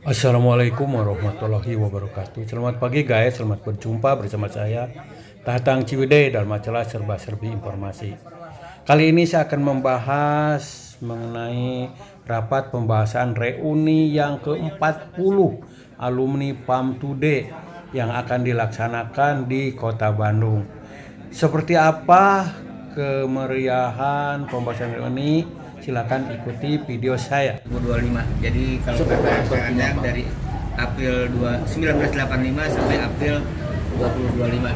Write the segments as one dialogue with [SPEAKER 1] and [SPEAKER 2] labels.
[SPEAKER 1] Assalamualaikum warahmatullahi wabarakatuh. Selamat pagi guys, selamat berjumpa bersama saya Tatang Ciwidey dalam majalah serba-serbi informasi. Kali ini saya akan membahas mengenai rapat pembahasan reuni yang ke-40 alumni PAM Today yang akan dilaksanakan di Kota Bandung. Seperti apa kemeriahan pembahasan reuni? Silakan ikuti video saya.
[SPEAKER 2] 2025. Jadi kalau kata sekarang dari April 1985 sampai April 2025.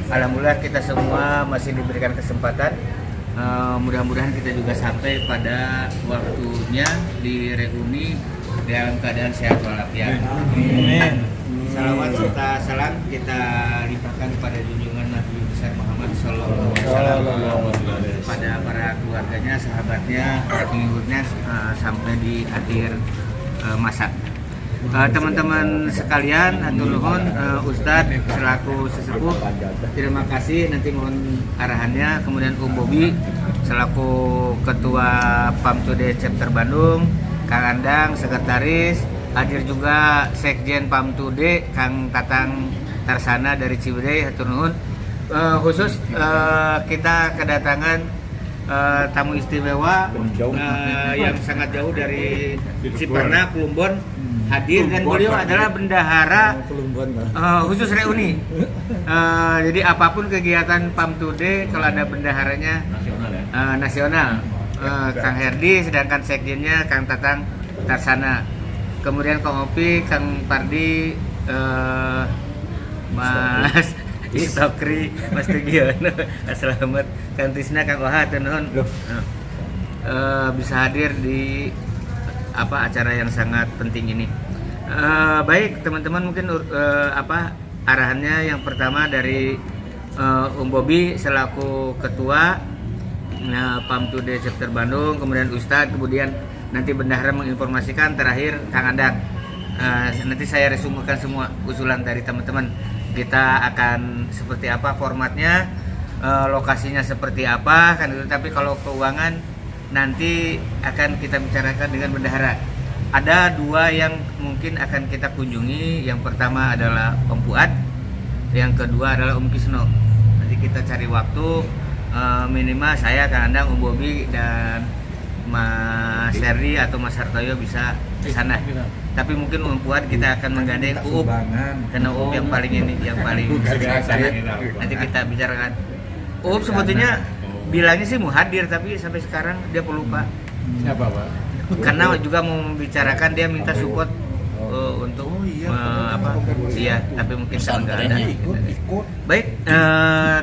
[SPEAKER 2] Alhamdulillah kita semua masih diberikan kesempatan. Mudah-mudahan kita juga sampai pada waktunya di reuni dalam keadaan sehat walafiat. Amin. Salawat serta salam kita limpahkan kepada junjungan Nabi besar Muhammad Sallallahu Alaihi Wasallam, pada para keluarganya, sahabatnya, para pengikutnya sampai di akhir masa. Teman-teman sekalian, hatur nuhun, Ustadz selaku sesepuh, terima kasih. Nanti mohon arahannya. Kemudian Bobi selaku Ketua PAM Today Chapter Bandung, Kang Andang sekretaris, hadir juga Sekjen PAM Today Kang Tatang Tarsana dari Ciwidey, hatur nuhun. Khusus kita kedatangan tamu istimewa yang sangat jauh dari Ciperna, Plumbon, hadir, dan beliau adalah bendahara khusus reuni. Jadi apapun kegiatan PAM Today kalau ada bendaharanya nasional, Kang Herdi, sedangkan sekjennya Kang Tatang Tarsana. Kemudian Kang Opi, Kang Pardi, Mas Istokri, Mas Tegiono, selamat, Kang Tisna, Kang Oha, tenon bisa hadir di acara yang sangat penting ini. Baik teman-teman, mungkin arahannya yang pertama dari Bobi selaku ketua PAM Today Chapter Bandung, kemudian Ustadz, kemudian nanti bendahara menginformasikan, terakhir Kang Andang. Nanti saya resumekan semua usulan dari teman-teman. Kita akan seperti apa formatnya, lokasinya seperti apa kan itu. Tapi kalau keuangan nanti akan kita bicarakan dengan bendahara. Ada dua yang mungkin akan kita kunjungi. Yang pertama adalah Om Fuad, yang kedua adalah Om Kisno. Nanti kita cari waktu, minimal saya, Kang Andang, Om Bobi, dan Mas Herdi atau Mas Hartoyo bisa ke sana. Tapi mungkin Om Fuad kita akan menggandeng Uub, karena Uub yang paling sana. Nanti kita bicarakan. Uub sebetulnya bilangnya sih mau hadir, tapi sampai sekarang dia pelupa.
[SPEAKER 3] Siapa Pak?
[SPEAKER 2] Karena juga mau membicarakan, dia minta support untuk iya, tapi mungkin sekarang nggak ada. Baik,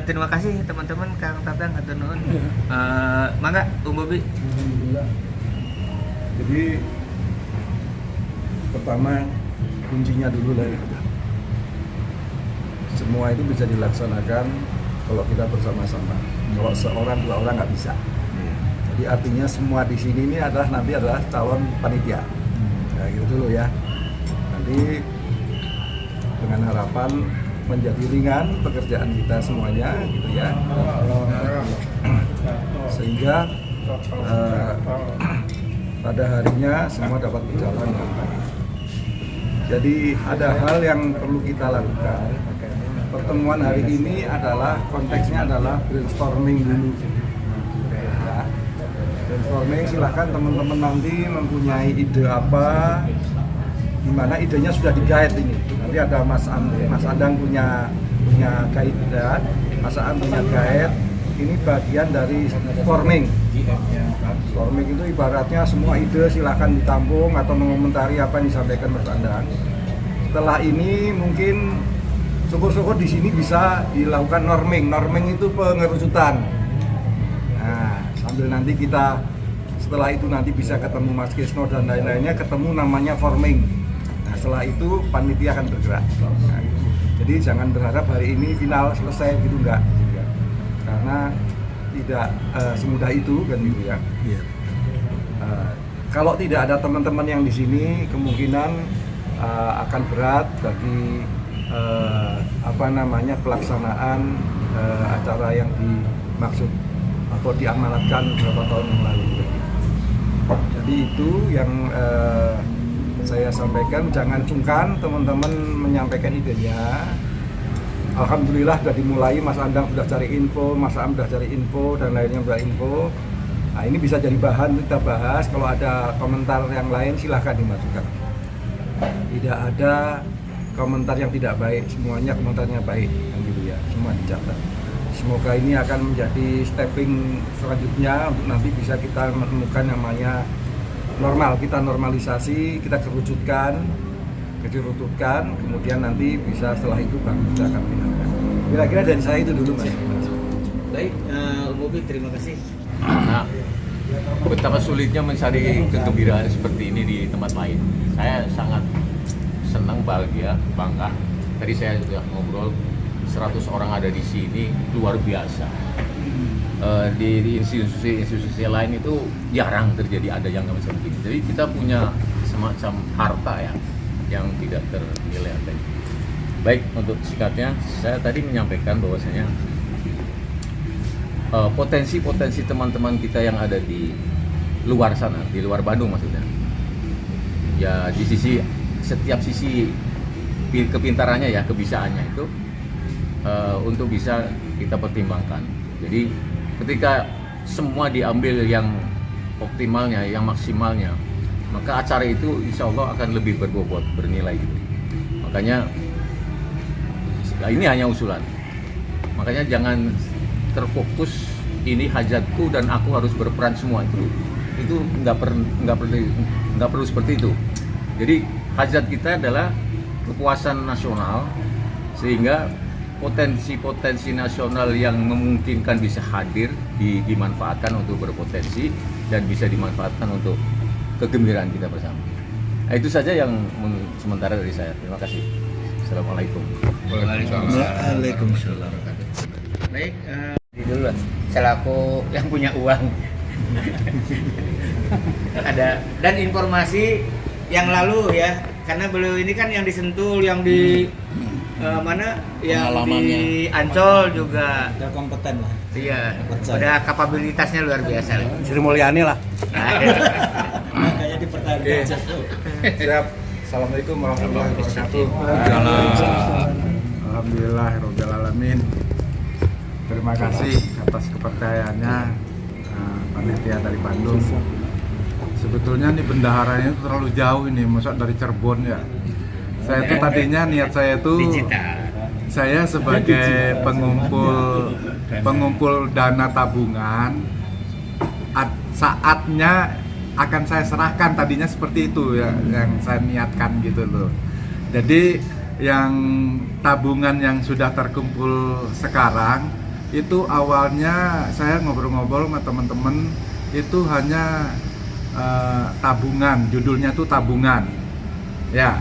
[SPEAKER 2] terima kasih teman-teman, Kang Tatang, hatur nuhun. Mangga Om Bobi.
[SPEAKER 3] Jadi pertama kuncinya dulu lah ya. Semua itu bisa dilaksanakan kalau kita bersama-sama. Kalau seorang dua orang nggak bisa. Jadi artinya semua di sini ini nanti adalah calon panitia. Nah, gitu dulu ya. Nanti dengan harapan menjadi ringan pekerjaan kita semuanya, gitu ya. Sehingga pada harinya semua dapat berjalan dengan baik. Jadi ada hal yang perlu kita lakukan. Pertemuan hari ini adalah konteksnya adalah brainstorming dulu. Ya. Brainstorming, silahkan teman-teman nanti mempunyai ide apa, di mana idenya sudah di-guide ini. Nanti ada Mas Andang punya guide dan Mas Aan punya guide. Ini bagian dari storming. Storming itu ibaratnya semua ide silahkan ditampung atau mengomentari apa yang disampaikan Mas Andang. Setelah ini mungkin syukur-syukur di sini bisa dilakukan norming. Norming itu pengerucutan. Nah, sambil nanti kita setelah itu nanti bisa ketemu Mas Kisno dan lain-lainnya, ketemu namanya forming. Nah, setelah itu panitia akan bergerak. Nah, jadi jangan berharap hari ini final selesai gitu, enggak. Karena tidak semudah itu kan gitu ya. Kalau tidak ada teman-teman yang di sini, kemungkinan akan berat bagi pelaksanaan acara yang dimaksud atau diamanatkan beberapa tahun yang lalu. Jadi itu yang saya sampaikan, jangan sungkan teman-teman menyampaikan idenya. Alhamdulillah sudah dimulai, Mas Andang sudah cari info, Mas Am sudah cari info, dan lainnya sudah info. Nah, ini bisa jadi bahan kita bahas. Kalau ada komentar yang lain silahkan dimasukkan. Tidak ada komentar yang tidak baik, semuanya komentarnya baik, ya, semua dicatat. Semoga ini akan menjadi stepping selanjutnya untuk nanti bisa kita menemukan namanya normal. Kita normalisasi, kita kerucutkan, kemudian nanti bisa setelah itu baru kita akan pindahkan. Kira-kira dari saya itu dulu, Mas.
[SPEAKER 2] Baik, Bobi, terima kasih.
[SPEAKER 4] Nah, betapa sulitnya mencari kegembiraan seperti ini di tempat lain. Saya sangat senang, bahagia, bangga. Tadi saya sudah ngobrol, 100 orang ada di sini, luar biasa. Di institusi lain itu jarang terjadi ada yang seperti ini. Jadi kita punya semacam harta ya, yang tidak ternilai harganya. Baik, untuk singkatnya, saya tadi menyampaikan bahwasanya potensi-potensi teman-teman kita yang ada di luar sana, di luar Bandung maksudnya. Ya, di setiap sisi kepintarannya ya, kebisaannya itu untuk bisa kita pertimbangkan. Jadi ketika semua diambil yang optimalnya, yang maksimalnya, maka acara itu insya Allah akan lebih berbobot, bernilai gitu. Makanya ini hanya usulan. Makanya jangan terfokus ini hajatku dan aku harus berperan semua, itu nggak perlu seperti itu. Jadi hajat kita adalah kepuasan nasional, sehingga potensi-potensi nasional yang memungkinkan bisa hadir dimanfaatkan untuk berpotensi dan bisa dimanfaatkan untuk kegembiraan kita bersama. Nah, itu saja yang sementara dari saya. Terima kasih. Assalamualaikum.
[SPEAKER 2] Waalaikumsalam. Baik, dulu selaku yang punya uang. Ada dan informasi yang lalu ya, karena beliau ini kan yang disentul, yang di mana, yang di Ancol juga
[SPEAKER 5] udah kompeten lah.
[SPEAKER 2] iya, udah kapabilitasnya luar biasa.
[SPEAKER 1] Sri Mulyani lah.
[SPEAKER 5] Makanya dipertahankan.
[SPEAKER 3] Siap. Assalamualaikum warahmatullahi wabarakatuh. Alhamdulillahirabbil alamin. Terima kasih atas kepercayaannya panitia dari Bandung. Sebetulnya nih bendaharanya itu terlalu jauh ini, masa dari Cirebon ya. Saya itu tadinya niat saya itu saya sebagai pengumpul dana tabungan, saatnya akan saya serahkan, tadinya seperti itu ya, yang saya niatkan gitu loh. Jadi yang tabungan yang sudah terkumpul sekarang itu awalnya saya ngobrol-ngobrol sama teman-teman, itu hanya tabungan, judulnya tuh tabungan ya,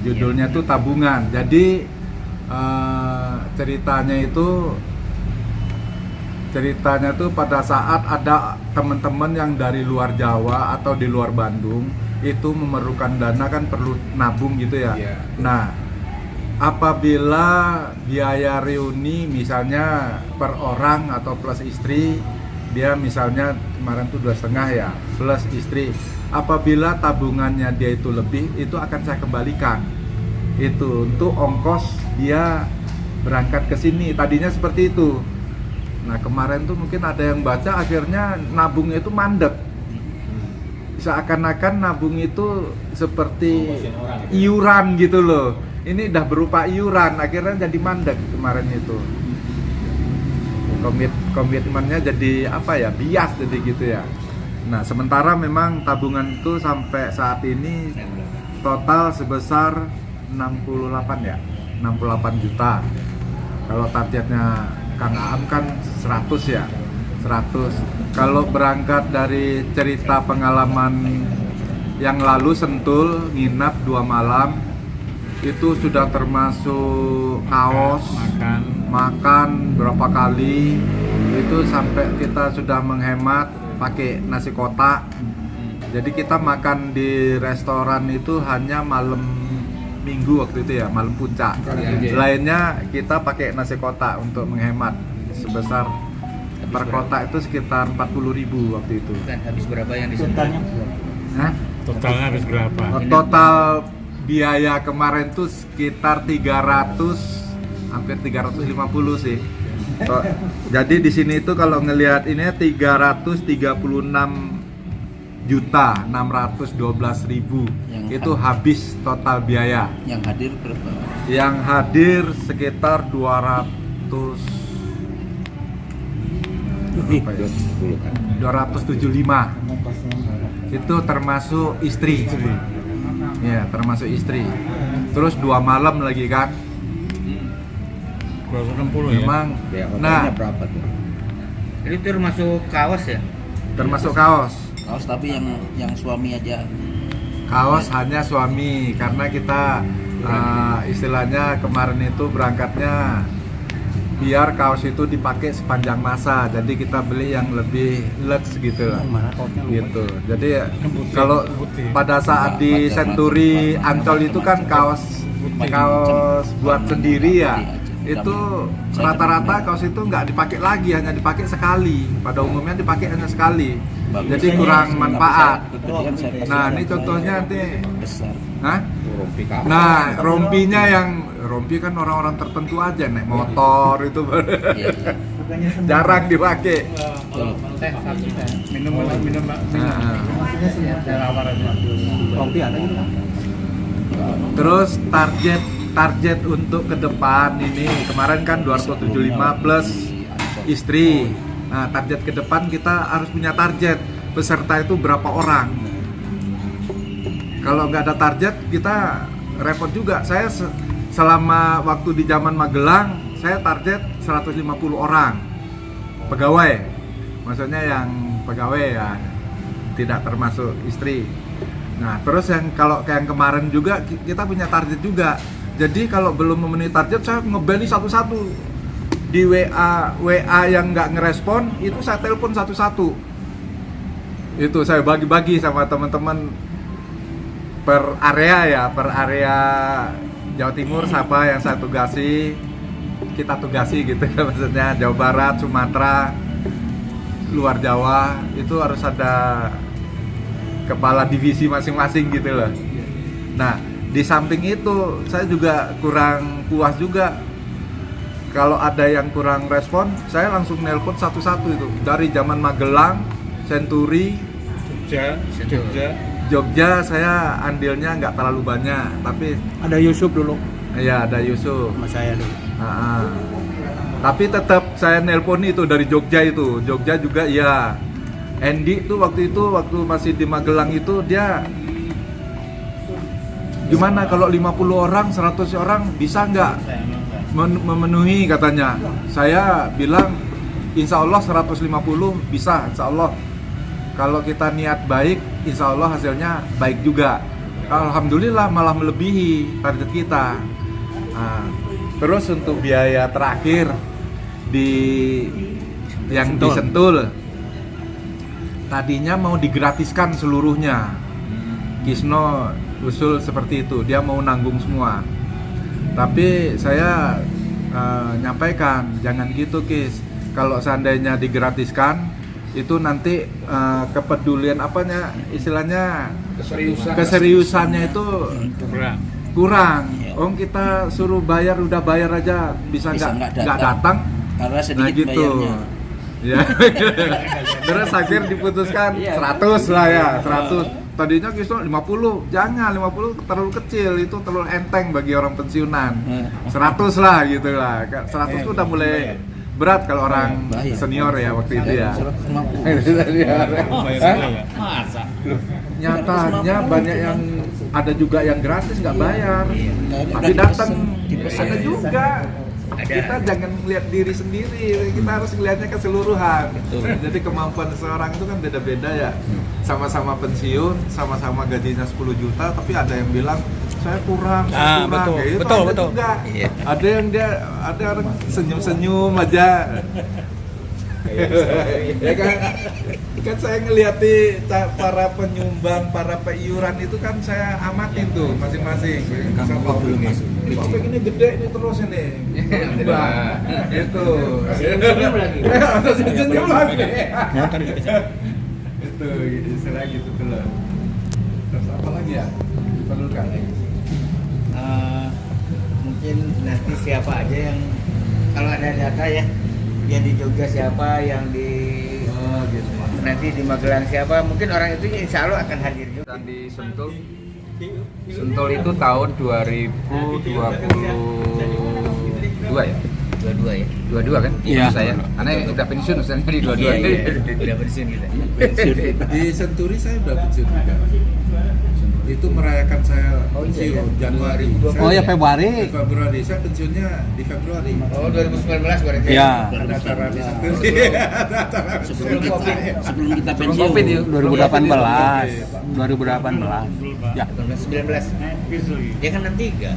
[SPEAKER 3] judulnya tuh tabungan. Jadi ceritanya tuh pada saat ada teman-teman yang dari luar Jawa atau di luar Bandung itu memerlukan dana, kan perlu nabung gitu ya. Nah, apabila biaya reuni misalnya per orang atau plus istri, dia misalnya kemarin tuh 2,5 ya, plus istri, apabila tabungannya dia itu lebih, itu akan saya kembalikan itu untuk ongkos dia berangkat ke sini. Tadinya seperti itu. Nah, kemarin tuh mungkin ada yang baca, akhirnya nabungnya itu mandek, seakan-akan nabung itu seperti iuran gitu loh. Ini udah berupa iuran, akhirnya jadi mandek kemarin itu. Komitmennya jadi apa ya, bias jadi gitu ya. Nah, sementara memang tabungan itu sampai saat ini total sebesar 68 ya, 68 juta. Kalau targetnya Kang Aam kan 100 ya, 100. Kalau berangkat dari cerita pengalaman yang lalu Sentul nginap 2 malam, itu sudah termasuk kaos, makan berapa kali, itu sampai kita sudah menghemat pakai nasi kotak. Jadi kita makan di restoran itu hanya malam Minggu waktu itu ya, malam puncak. Lainnya kita pakai nasi kotak untuk menghemat, sebesar per kotak itu sekitar 40.000 waktu itu.
[SPEAKER 2] Kan habis berapa yang disentuh?
[SPEAKER 5] Totalnya
[SPEAKER 3] Hah?
[SPEAKER 1] Totalnya habis berapa?
[SPEAKER 3] Total biaya kemarin tuh sekitar 300, hampir 350 sih. Jadi di sini tuh kalau ngelihat ini 336.612.000 itu habis total biaya.
[SPEAKER 5] Yang hadir berapa?
[SPEAKER 3] Yang hadir sekitar 200
[SPEAKER 5] Lebih.
[SPEAKER 3] 275. Itu termasuk istri. Ya, termasuk istri. Terus 2 malam lagi kan.
[SPEAKER 1] 260 ya?
[SPEAKER 3] Memang.
[SPEAKER 5] Biaya
[SPEAKER 3] Nah,
[SPEAKER 5] hotelnya berapa tuh?
[SPEAKER 2] Ini termasuk kaos ya?
[SPEAKER 3] termasuk kaos.
[SPEAKER 5] Kaos tapi yang suami aja.
[SPEAKER 3] Kaos hanya suami karena kita istilahnya kemarin itu berangkatnya biar kaos itu dipakai sepanjang masa. Jadi kita beli yang lebih lux gitu lah. Gitu. Jadi kalau pada saat di Century Ancol itu kan kaos buat sendiri ya. Itu rata-rata kaos itu nggak dipakai lagi, hanya dipakai sekali. Pada umumnya dipakai hanya sekali. Jadi kurang manfaat. Nah, ini contohnya nanti. Hah? Nah, rompinya rompi kan orang-orang tertentu aja naik motor itu jarang dipakai.
[SPEAKER 1] Minum.
[SPEAKER 3] Nah,
[SPEAKER 1] Rompi ada gitu.
[SPEAKER 3] terus target untuk ke depan ini kemarin kan 275 plus istri. Nah, target ke depan kita harus punya target peserta itu berapa orang. Kalau nggak ada target kita repot juga. Saya selama waktu di zaman Magelang saya target 150 orang pegawai. Maksudnya yang pegawai ya, tidak termasuk istri. Nah, terus kalau kayak yang kemarin juga kita punya target juga. Jadi kalau belum memenuhi target saya ngebeli satu-satu. Di WA yang nggak ngerespon itu saya telepon satu-satu. Itu saya bagi-bagi sama teman-teman per area Jawa Timur siapa yang saya tugasi, kita tugasi gitu ya, maksudnya Jawa Barat, Sumatera, luar Jawa itu harus ada kepala divisi masing-masing gitu loh. Nah, di samping itu saya juga kurang puas juga. Kalau ada yang kurang respon, saya langsung nelpon satu-satu itu. Dari zaman Magelang, Century, Jogja saya andilnya nggak terlalu banyak, tapi
[SPEAKER 1] Ada Yusuf dulu
[SPEAKER 3] ya ada Yusuf.
[SPEAKER 1] sama saya dulu.
[SPEAKER 3] Tapi tetap saya nelpon itu dari Jogja itu. Jogja juga ya. Andy tuh waktu masih di Magelang itu dia gimana kalau 50 orang, 100 orang bisa nggak memenuhi katanya. Saya bilang insya Allah 150 bisa, insya Allah. Kalau kita niat baik, insya Allah hasilnya baik juga. Alhamdulillah malah melebihi target kita. Nah, terus untuk biaya terakhir yang di Sentul, tadinya mau digratiskan seluruhnya. Kisno usul seperti itu, dia mau nanggung semua. Tapi saya nyampaikan jangan gitu Kis. Kalau seandainya digratiskan itu nanti kepedulian istilahnya keseriusannya itu kurang. Kita suruh bayar, udah bayar aja bisa nggak datang
[SPEAKER 5] karena sedikit
[SPEAKER 3] nah gitu
[SPEAKER 5] bayarnya.
[SPEAKER 3] Ya. Terus akhir diputuskan 100 lah ya, 100. Tadinya Kisno 50, jangan 50 terlalu kecil, itu terlalu enteng bagi orang pensiunan. 100 lah gitu lah. 100 itu udah mulai berat kalau orang senior ya waktu itu ya.
[SPEAKER 5] 150. Masa?
[SPEAKER 3] Nyatanya banyak yang ada juga yang gratis nggak bayar, tapi datang ada juga. Kita jangan melihat diri sendiri, kita harus melihatnya keseluruhan. Jadi kemampuan seseorang itu kan beda-beda ya. Sama-sama pensiun, sama-sama gajinya 10 juta, tapi ada yang bilang saya kurang,
[SPEAKER 1] Betul.
[SPEAKER 3] Kayak gitu
[SPEAKER 1] Betul,
[SPEAKER 3] ada
[SPEAKER 1] betul.
[SPEAKER 3] juga. Ada yang ada orang senyum-senyum aja. Ya kan saya ngeliati para penyumbang, para peiuran itu kan saya amatin tuh masing-masing. Belum masuk. Ini ini gede ini terus ini. Itu. Senyum lagi. Senyum lagi. Itu istilah gitu tuh loh. Apalagi ya diperlukan.
[SPEAKER 2] Mungkin nanti siapa aja yang kalau ada data ya, yang di Jogja siapa, yang di
[SPEAKER 3] Gitu.
[SPEAKER 2] nanti di Magelang siapa, mungkin orang itu insya Allah akan hadir juga.
[SPEAKER 6] Dan di Sentul itu tahun 2022 ya?
[SPEAKER 2] Dua-dua ya.
[SPEAKER 6] 22 kan?
[SPEAKER 1] Iya.
[SPEAKER 6] Saya. Karena udah pensiun misalnya di 22.
[SPEAKER 2] Udah pensiun kita.
[SPEAKER 3] Di Senturi saya udah pensiun juga. Itu merayakan saya pensiun Januari.
[SPEAKER 1] Oh ya, Februari.
[SPEAKER 3] Februari. Saya pensiunnya di Februari.
[SPEAKER 2] Oh 2019 berarti.
[SPEAKER 1] Iya.
[SPEAKER 3] Ada acara di Senturi.
[SPEAKER 5] Sebelum kita
[SPEAKER 6] Sebelum
[SPEAKER 5] pensiun.
[SPEAKER 6] Covid yuk.
[SPEAKER 1] 2018. Ya,
[SPEAKER 2] 19. Dia kan 63.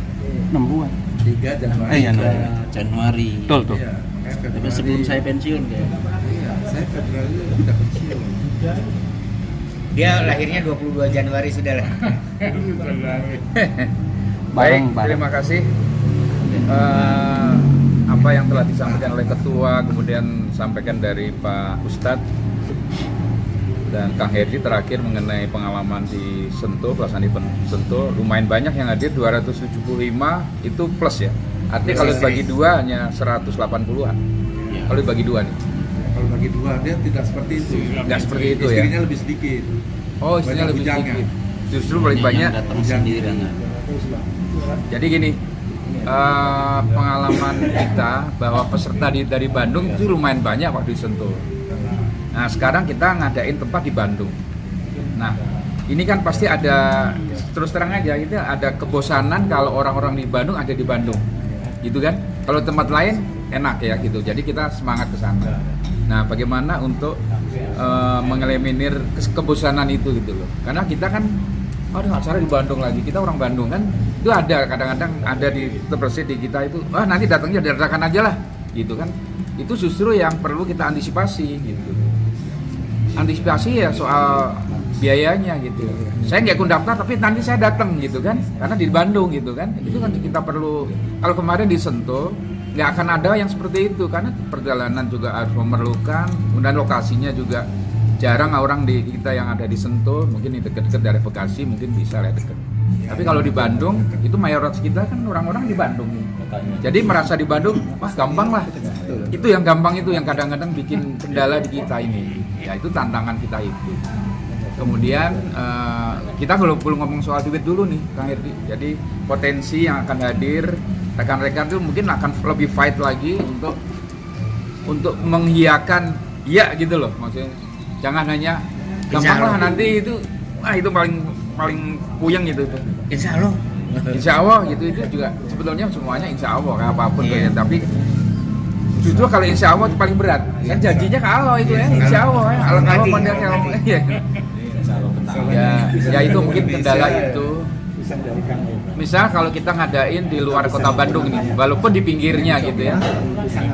[SPEAKER 1] 6 bulan.
[SPEAKER 3] 3 Januari.
[SPEAKER 1] Iya,
[SPEAKER 5] Januari.
[SPEAKER 1] Betul tuh.
[SPEAKER 3] Iya.
[SPEAKER 5] Tapi sebelum saya pensiun kayak.
[SPEAKER 3] Iya, saya Februari udah pensiun.
[SPEAKER 2] Dia lahirnya 22 Januari sudah lah.
[SPEAKER 6] Baik,
[SPEAKER 1] Bareng.
[SPEAKER 6] terima kasih. Apa yang telah disampaikan oleh Ketua, kemudian sampaikan dari Pak Ustadz dan Kang Herdi terakhir mengenai pengalaman di Sentul, pelaksanaan di Sentul, lumayan banyak yang hadir, 275 itu plus ya. Artinya kalau dibagi dua hanya 180-an. Kalau dibagi dua nih.
[SPEAKER 3] Kalau bagi dua dia tidak seperti itu.
[SPEAKER 6] Nggak seperti itu ya.
[SPEAKER 3] Istrinya lebih sedikit.
[SPEAKER 6] Oh, istrinya
[SPEAKER 3] Banyak
[SPEAKER 6] lebih
[SPEAKER 3] bujangnya.
[SPEAKER 6] sedikit. Justru paling banyak.
[SPEAKER 5] datang sendiri.
[SPEAKER 6] Jadi gini, pengalaman kita bahwa peserta dari Bandung itu lumayan banyak waktu di Sentul. Nah sekarang kita ngadain tempat di Bandung. Nah ini kan pasti ada, terus terang aja gitu, ada kebosanan kalau orang-orang di Bandung ada di Bandung, gitu kan? Kalau tempat lain enak ya gitu. Jadi kita semangat ke sana. Nah bagaimana untuk mengeliminir kebosanan itu gitu loh? Karena kita kan aduh acara di Bandung lagi, kita orang Bandung kan itu ada kadang-kadang ada di terbersih di kita itu, nanti datangnya dadakan aja lah gitu kan. Itu justru yang perlu kita antisipasi gitu. Antisipasi ya soal biayanya gitu. Saya nggak ikut daftar tapi nanti saya datang gitu kan, karena di Bandung gitu kan. Itu kan kita perlu. Kalau kemarin di Sentul nggak akan ada yang seperti itu karena perjalanan juga harus memerlukan, dan lokasinya juga jarang orang di kita yang ada di Sentul, mungkin di dekat-dekat dari Bekasi mungkin bisa lah dekat. Tapi kalau di Bandung itu mayoritas kita kan orang-orang di Bandung nih. Jadi merasa di Bandung, wah gampang lah. Itu yang gampang, itu yang kadang-kadang bikin kendala di kita ini. Ya itu tantangan kita itu. Kemudian kita belum ngomong soal duit dulu nih, Kang Herdi. Jadi potensi yang akan hadir, rekan-rekan itu mungkin akan lebih fight lagi untuk menghiakan ya gitu loh, maksudnya. Jangan hanya gampang lah nanti itu, itu paling puyeng gitu.
[SPEAKER 2] Insya Allah.
[SPEAKER 6] Insya Allah gitu, itu juga sebetulnya semuanya insya Allah apapun
[SPEAKER 2] Iya.
[SPEAKER 6] tapi justru kalau insya Allah itu paling berat kan, janjinya kalau itu ya insya Allah ya kalau ya itu mungkin kendala itu. Misal kalau kita ngadain di luar kota Bandung nih, walaupun di pinggirnya gitu ya,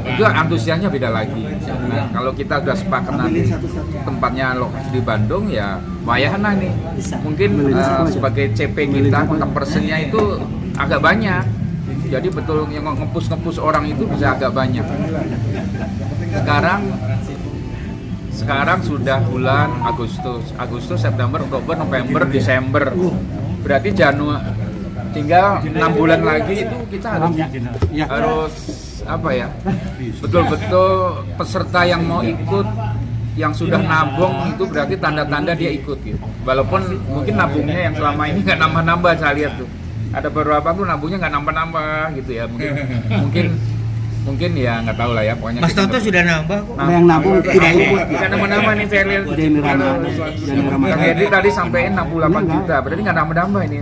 [SPEAKER 6] itu antusiasnya beda lagi. Nah, kalau kita udah sepakat nanti tempatnya lokasi di Bandung ya wayahana nih. Mungkin sebagai CP kita kontak personnya itu agak banyak. Jadi betul yang ngepus orang itu bisa agak banyak. Sekarang sudah bulan Agustus, September, Oktober, November, Desember. Berarti Januari tinggal 6 bulan lagi itu kita harus apa ya? Betul-betul peserta yang mau ikut, yang sudah nabung itu berarti tanda-tanda dia ikut gitu. Walaupun mungkin nabungnya yang selama ini nggak nambah-nambah, saya lihat tuh. Ada beberapa tuh nabungnya nggak nambah-nambah gitu ya. Mungkin ya nggak tahu lah ya, pokoknya.
[SPEAKER 2] Mas Toto sudah nambah kok.
[SPEAKER 1] Yang nabung tidak ikut.
[SPEAKER 6] Tidak nambah-nambah nih saya lihat. Kang Herdi tadi sampein 68 juta, berarti nggak nambah-nambah ini.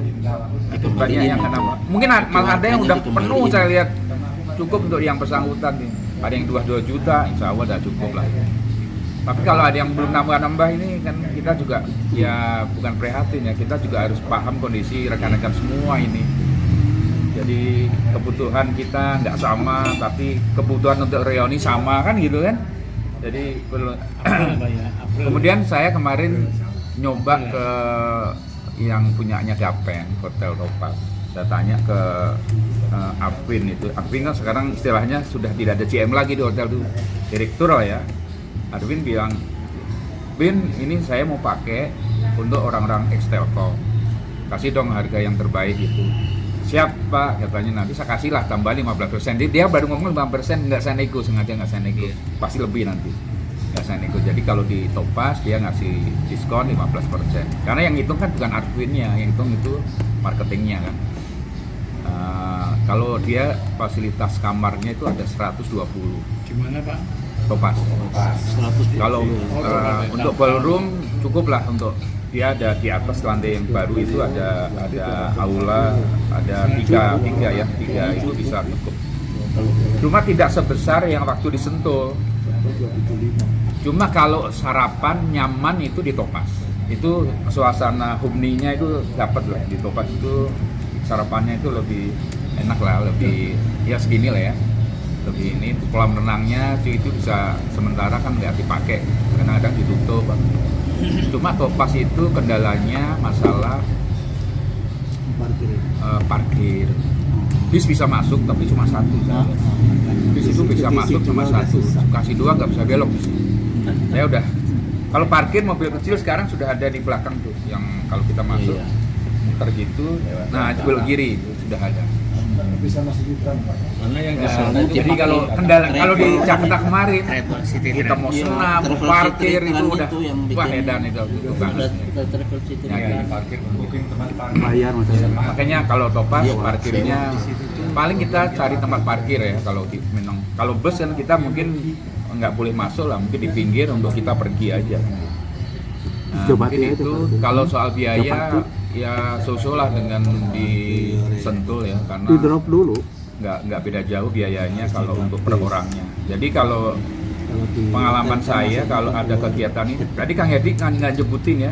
[SPEAKER 6] Banyak yang nggak nambah. Mungkin malah ada yang udah penuh saya lihat. Cukup untuk yang bersangkutan nih. Ada yang 22 juta, insya Allah udah cukup lah. Tapi kalau ada yang belum nambah-nambah ini kan kita juga ya bukan prihatin ya, kita juga harus paham kondisi rekan-rekan semua ini. Jadi kebutuhan kita nggak sama, tapi kebutuhan untuk reuni sama kan gitu kan. Jadi kemudian saya kemarin nyoba ke yang punyanya Gapen, Hotel Topaz. Saya tanya ke Arvin itu. Arvin kan sekarang istilahnya sudah tidak ada GM lagi di hotel itu, direktur lah ya. Arvin bilang, Bin ini saya mau pakai untuk orang-orang ex-Telkom. kasih dong harga yang terbaik itu. Siap Pak, katanya nanti saya kasih lah tambah 15%. Dia baru ngomong 5%, nggak saya nego, sengaja nggak saya nego, pasti lebih nanti nggak saya nego. Jadi kalau di Topaz dia ngasih diskon 15%, karena yang hitung kan bukan adminnya, yang hitung itu marketingnya kan. Kalau dia fasilitas kamarnya itu ada 120.
[SPEAKER 5] Gimana Pak?
[SPEAKER 6] Topaz.
[SPEAKER 5] 100.
[SPEAKER 6] Kalau untuk ballroom cukup lah, untuk dia ada di atas lantai yang baru itu ada aula, ada tiga itu bisa cukup. Cuma tidak sebesar yang waktu di Sentul. Cuma kalau sarapan nyaman itu di Topaz. Itu suasana humninya itu dapat lah di Topaz, itu sarapannya itu lebih enak lah, lebih ya segini lah ya. Lebih ini kolam renangnya itu bisa sementara kan nggak dipakai, kadang-kadang ditutup. Cuma Topaz itu kendalanya masalah parkir. Bis bisa masuk tapi cuma satu. Bis itu bisa masuk cuma satu. Kasih dua nggak bisa belok di sini. Saya udah. Kalau parkir mobil kecil sekarang sudah ada di belakang tuh, yang kalau kita masuk muter gitu. Nah itu belok kiri sudah ada.
[SPEAKER 3] Bisa masih Gibran Pak.
[SPEAKER 2] Mana yang
[SPEAKER 6] Jadi kalau kendala, kalau di Jakarta kemarin
[SPEAKER 2] Travel City
[SPEAKER 6] kita mau senam,
[SPEAKER 5] Travel
[SPEAKER 6] parkir
[SPEAKER 5] City
[SPEAKER 6] itu
[SPEAKER 5] kan
[SPEAKER 6] udah
[SPEAKER 5] itu yang
[SPEAKER 6] wah
[SPEAKER 5] bikin-
[SPEAKER 6] edan itu banget.
[SPEAKER 5] Udah Travel City.
[SPEAKER 6] Ya, ya.
[SPEAKER 3] Parkir booking tempat parkir.
[SPEAKER 5] Bayar maksudnya.
[SPEAKER 6] Makanya kalau Topaz
[SPEAKER 5] Iya,
[SPEAKER 6] parkirnya paling kita cari tempat parkir ya. Kalau memang kalau bus kan kita mungkin nggak boleh masuk lah, mungkin di pinggir untuk kita pergi aja. Nah, mungkin itu kalau soal biaya ya so-so lah dengan di Sentul ya, karena
[SPEAKER 5] Di drop dulu.
[SPEAKER 6] nggak beda jauh biayanya kalau untuk per orangnya. Jadi kalau pengalaman saya kalau ada kegiatan ini, tadi Kang Hedi nggak nyebutin ya,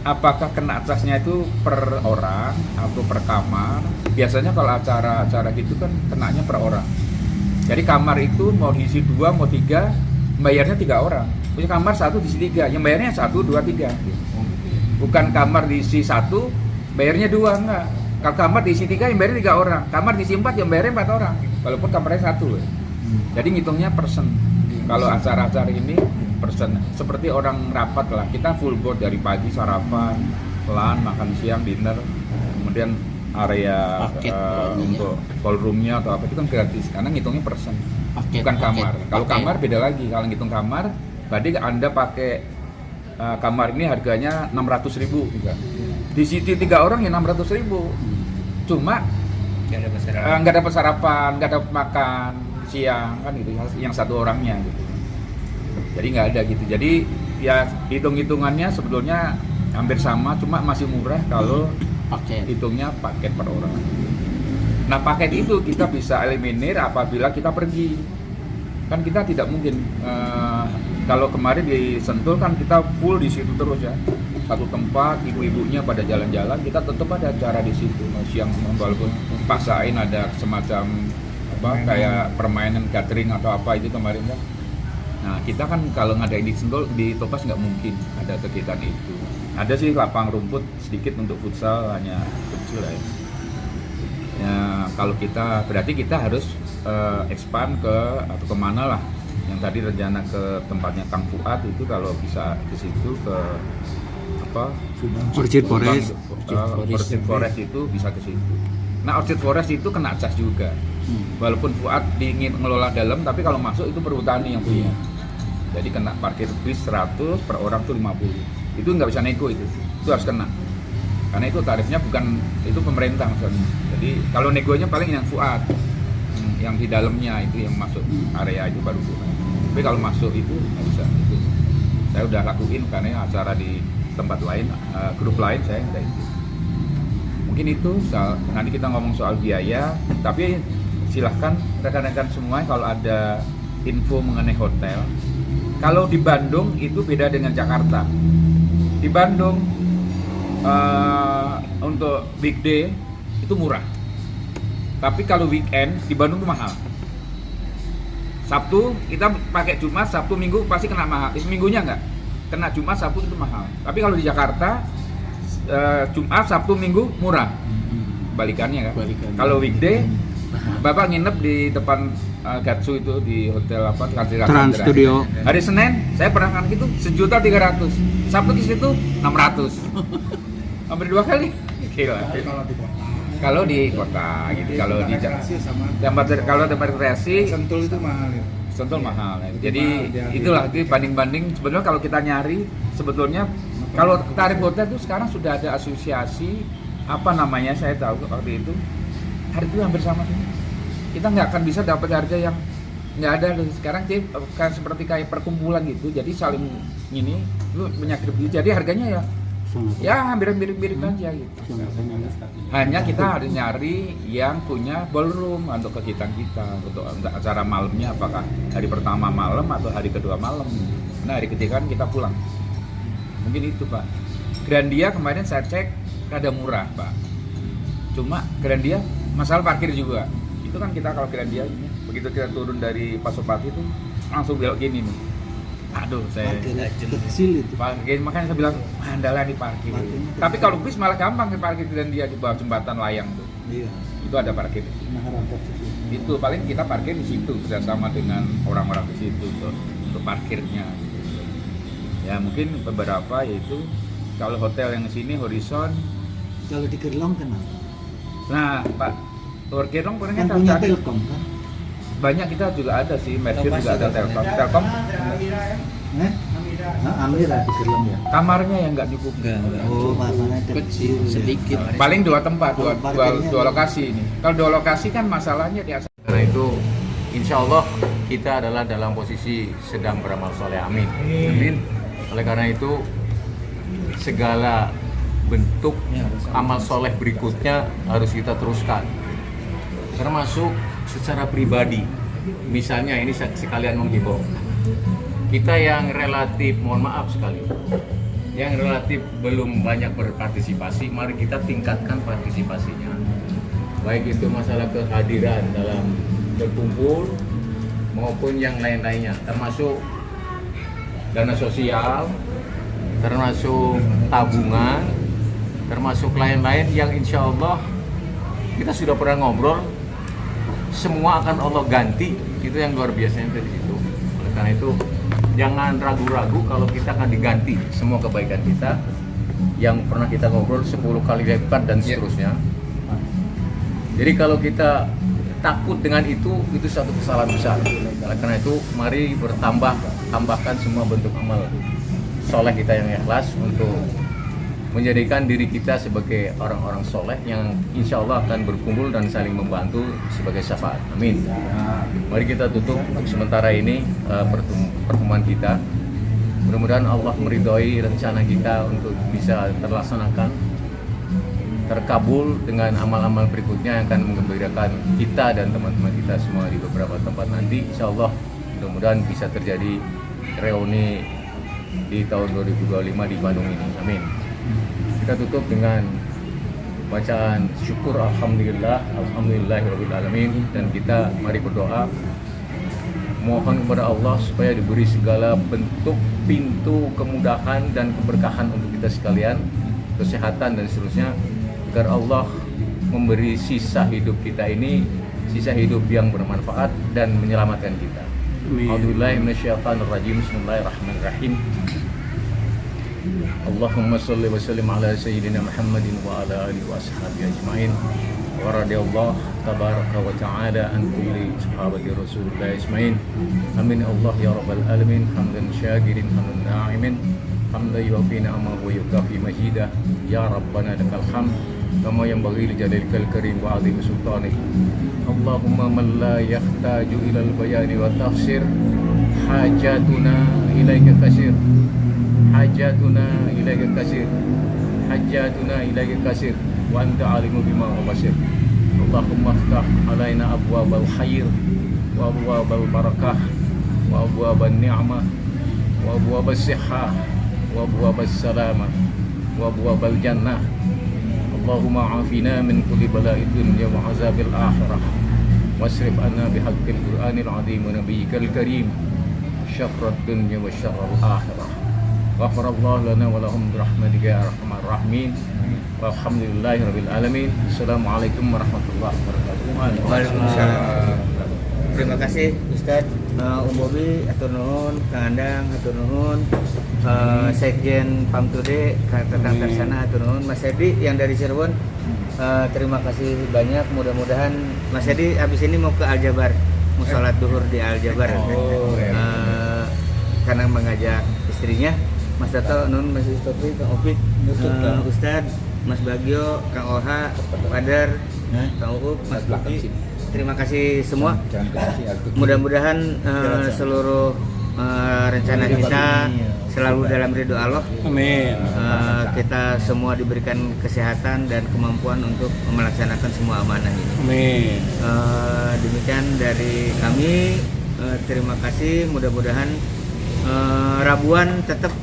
[SPEAKER 6] apakah kena casnya itu per orang atau per kamar. Biasanya kalau acara-acara gitu kan kenanya per orang. Jadi kamar itu mau diisi 2, mau 3, bayarnya 3 orang. Punya kamar 1 diisi 3, yang bayarnya 1, 2, 3. Bukan kamar diisi 1, bayarnya 2, enggak. Kalau kamar diisi 3, yang bayarnya 3 orang. Kamar diisi 4, yang bayarnya 4 orang. Walaupun kamarnya 1. Jadi ngitungnya persen. Kalau acara-acara ini persen. Seperti orang rapat lah, kita full board dari pagi sarapan, lunch, makan siang, dinner, kemudian area
[SPEAKER 5] Paket
[SPEAKER 6] untuk ballroomnya atau apa itu kan gratis, karena ngitungnya persen, bukan kamar. Kalau kamar beda lagi, kalau ngitung kamar, berarti Anda pakai kamar ini harganya 600.000 juga. Di situ 3 orang ya 600.000. Cuma nggak dapat sarapan, nggak dapat makan siang kan gitu, yang 1 orangnya gitu. Jadi nggak ada gitu. Jadi ya hitung-hitungannya sebetulnya hampir sama, cuma masih murah kalau hitungnya paket per orang. Nah paket itu kita bisa eliminir apabila kita pergi. Kan kita tidak mungkin kalau kemarin di Sentul kan kita full di situ terus ya, satu tempat, ibu-ibunya pada jalan-jalan, kita tetap ada acara di situ. Siang walaupun paksain ada semacam apa kayak permainan catering atau apa itu kemarin kan. Nah kita kan kalau ngadain di Sentul, di Topaz nggak mungkin ada kegiatan itu. Ada sih lapang rumput sedikit untuk futsal, hanya kecil ya. Ya kalau kita berarti kita harus expand ke atau kemana lah. Yang tadi rencana ke tempatnya Kang Fuad itu, kalau bisa ke situ ke apa?
[SPEAKER 5] Orchid Forest.
[SPEAKER 6] Orchid Forest itu bisa ke situ. Nah Orchid Forest itu kena cas juga. Walaupun Fuad ingin ngelola dalam, tapi kalau masuk itu perhutani yang punya. Jadi kena parkir bis 100, per orang tuh 50. Itu nggak bisa nego itu harus kena. Karena itu tarifnya bukan, itu pemerintah maksudnya. Jadi kalau negonya paling yang Fuad, yang di dalamnya itu yang masuk area itu baru Fuad. Tapi kalau masuk itu nggak bisa. Itu saya udah lakuin karena acara di tempat lain, grup lain saya nggak itu. Mungkin itu nanti kita ngomong soal biaya, tapi silahkan rekan-rekan semua kalau ada info mengenai hotel. Kalau di Bandung itu beda dengan Jakarta. Di Bandung untuk weekday itu murah, tapi kalau weekend di Bandung itu mahal. Sabtu kita pakai Jumat, Sabtu Minggu pasti kena mahal. Minggunya enggak kena, Jumat Sabtu itu mahal. Tapi kalau di Jakarta Jumat Sabtu Minggu murah. Balikannya kan. Kalau weekday Bapak nginep di depan Gatsu itu di hotel apa?
[SPEAKER 5] Trans Studio.
[SPEAKER 6] Hari Senin saya pernah kan gitu 1.300.000. Sabtu di situ 600. Hampir 2 kali. oke lah. Kalau di kota gitu, kalau di kalau tempat rekreasi
[SPEAKER 3] Sentul itu mahal ya.
[SPEAKER 6] Sentul mahal. Jadi itulah banding-banding sebenarnya kalau kita nyari sebetulnya kalau tarif hotel itu sekarang sudah ada asosiasi apa namanya saya tahu waktu itu harga itu hampir sama sih. Kita nggak akan bisa dapat harga yang nggak ada sekarang sih kan seperti kayak perkumpulan gitu. Jadi saling ini lu penyakit jadi harganya ya hampir mirip-mirip aja gitu. Hanya kita harus nyari yang punya ballroom untuk kegiatan kita, untuk acara malamnya apakah hari pertama malam atau hari kedua malam. Nah hari ketiga kan kita pulang. Mungkin itu Pak. Grandia kemarin saya cek rada murah Pak. Cuma Grandia masalah parkir juga. Itu kan kita kalau Grandia begitu kita turun dari Pasopati itu langsung belok gini nih. Aduh, saya
[SPEAKER 5] kecil itu.
[SPEAKER 6] parkir, makanya saya bilang andalan di parkir. Tapi kalau bis malah gampang ke parkir dan dia di bawah jembatan layang tuh.
[SPEAKER 5] Iya.
[SPEAKER 6] Itu ada parkir. Itu paling kita parkir di situ bersama dengan orang-orang di situ tuh untuk parkirnya. Gitu. Ya mungkin beberapa yaitu kalau hotel yang di sini Horizon.
[SPEAKER 5] Kalau di Gerlong kenapa?
[SPEAKER 6] Nah Pak, Tour Gerlong pernah
[SPEAKER 5] Kan
[SPEAKER 6] kita
[SPEAKER 5] punya
[SPEAKER 6] cari.
[SPEAKER 5] Telkom kan?
[SPEAKER 6] Banyak kita juga ada sih, Mercury juga ada Telkom. Telkom
[SPEAKER 5] Amira di Gerlong ya?
[SPEAKER 6] kamarnya yang nggak cukup.
[SPEAKER 5] Oh, makanya kecil sedikit.
[SPEAKER 6] Paling dua tempat,
[SPEAKER 5] Kalau parkirnya
[SPEAKER 6] dua lokasi ini. Kalau dua lokasi kan masalahnya di asal.
[SPEAKER 4] Karena itu insya Allah kita adalah dalam posisi sedang beramal soleh, amin. Amin. Oleh karena itu segala bentuk amal soleh berikutnya harus kita teruskan, termasuk secara pribadi. Misalnya ini sekalian menghimbau kita yang relatif, mohon maaf sekali, yang relatif belum banyak berpartisipasi, mari kita tingkatkan partisipasinya. Baik itu masalah kehadiran dalam berkumpul maupun yang lain-lainnya, termasuk dana sosial, termasuk tabungan, termasuk lain-lain yang insya Allah kita sudah pernah ngobrol, semua akan Allah ganti. Itu yang luar biasanya dari situ. Oleh karena itu jangan ragu-ragu kalau kita akan diganti semua kebaikan kita yang pernah kita ngobrol 10 kali lipat dan seterusnya. Jadi kalau kita takut dengan itu satu kesalahan besar. Oleh karena itu mari tambahkan semua bentuk amal soleh kita yang ikhlas untuk menjadikan diri kita sebagai orang-orang soleh yang insya Allah akan berkumpul dan saling membantu sebagai syafaat. Amin. Mari kita tutup untuk sementara ini pertemuan kita. Mudah-mudahan Allah meridhoi rencana kita untuk bisa terlaksanakan, terkabul dengan amal-amal berikutnya yang akan menggembirakan kita dan teman-teman kita semua di beberapa tempat nanti. Insya Allah mudah-mudahan bisa terjadi reuni di tahun 2025 di Bandung ini. Amin. Kita tutup dengan bacaan syukur alhamdulillahirabbil alamin, dan kita mari berdoa mohon kepada Allah supaya diberi segala bentuk pintu kemudahan dan keberkahan untuk kita sekalian, kesehatan dan seterusnya, agar Allah memberi sisa hidup kita ini sisa hidup yang bermanfaat dan menyelamatkan kita. A'udzubillahi minasyaitonirrajim. Bismillahirrahmanirrahim. Allahumma sholli wa sallim ala sayyidina Muhammadin wa ala alihi wa ashabihi ajma'in. Wa radiyallahu tabaraka wa ta'ala an kulli sahabati Rasulullah ajma'in. Amin Allah ya rabbal alamin. Hamdan syakirin hamdan na'imin. Hamdan yuwafi ni'amahu wa yukafi majidah. Ya Rabbana lakal hamd kama yanbaghi li jalalil karim wa 'azimi sultanik. Allahumma man la yahtaju ila al-bayani wa tafsir hajatuna ilaika kasir. Hajatuna ilaika kasir, hajatuna ilaika kasir, wa anta alimu bima wa basir. Allahumma aftah alaina abwabal khair wa abwabal barakah wa abwabal ni'mah wa abwabal sihah wa abwabal salamah wa abwabal jannah. Allahumma afina min kulli bala'id dunya wa azabil akhirah wasrif anna bihaqqil qur'anil azim wa nabiyyikal karim syarrad dunya wa syarral akhirah. Ghafarallahu lana wa lahum birahmatika ya arhamar rahimin. Walhamdulillahirabbil alamin. Assalamualaikum warahmatullahi wabarakatuh.
[SPEAKER 2] Waalaikumsalam. terima kasih Ustadz, Bobi, atur nuhun, Kang Andang, atur nuhun, Sekjen Pamtude, Kang Tetang Tarsana, atur nuhun, Mas Edi yang dari Cirebon, terima kasih banyak. Mudah-mudahan Mas Edi habis ini mau ke Aljabar, mau sholat duhur di Aljabar, karena mengajak istrinya. Mas Tato, Nun, Mas Istopi, Kang Opik, Ustadz, Mas Bagio, Kang Oha, Padar, Kang Uuk, Mas Buki. Terima kasih semua. Mudah-mudahan seluruh rencana kita selalu dalam ridho Allah.
[SPEAKER 1] Amin.
[SPEAKER 2] Kita semua diberikan kesehatan dan kemampuan untuk melaksanakan semua amanah ini.
[SPEAKER 1] Amin.
[SPEAKER 2] Demikian dari kami. Terima kasih. Mudah-mudahan Rabuan tetap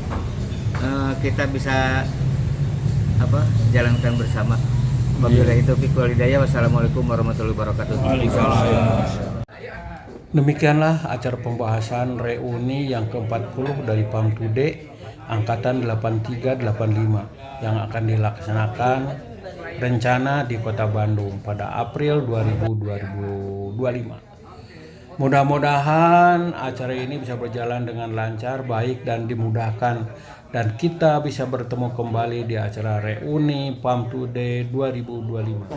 [SPEAKER 2] kita bisa jalankan bersama. Wabillahi taufiq wal hidayah. Wassalamualaikum warahmatullahi wabarakatuh.
[SPEAKER 1] Demikianlah acara pembahasan reuni yang ke-40 dari Pamtude Angkatan 8385 yang akan dilaksanakan rencana di Kota Bandung pada April 2025. Mudah-mudahan acara ini bisa berjalan dengan lancar, baik dan dimudahkan, dan kita bisa bertemu kembali di acara reuni Pamtude 2025.